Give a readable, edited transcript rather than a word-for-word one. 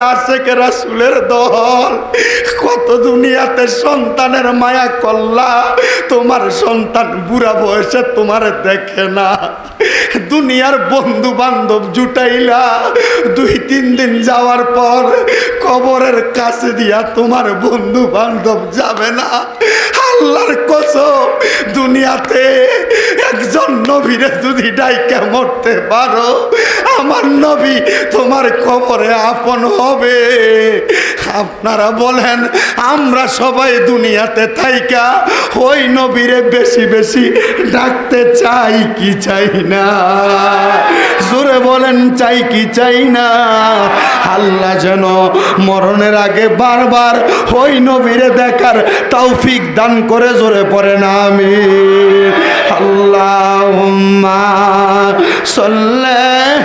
আশেক রাসূলের দল, কত দুনিয়াতে সন্তানের মায়া করলা, তোমার সন্তান বুড়া বয়সে তোমার দেখে না। দুনিয়ার বন্ধু বান্ধব জুটাইলা, 2-3 দিন যাওয়ার পর কবরের কাছে দিয়া তোমার বন্ধু বান্ধব যাবে না। আল্লাহর কসম, দুনিয়াতে একজন নবীরে যদি ডাইকা মরতে পারো, আমার নবী তোমার কবরে আপন হবে। আপনারা বলেন, আমরা সবাই দুনিয়াতে থাইকা ওই নবীরে বেশি বেশি ডাকতে চাই কি চাই না? জোরে বলেন, চাই কি চাই না? আল্লাহ যেন মরণের আগে বারবার ওই নবীরে দেখার তৌফিক দান করে। জোরে পড়েন আমিন। আল্লাহুম্মা সাল্লি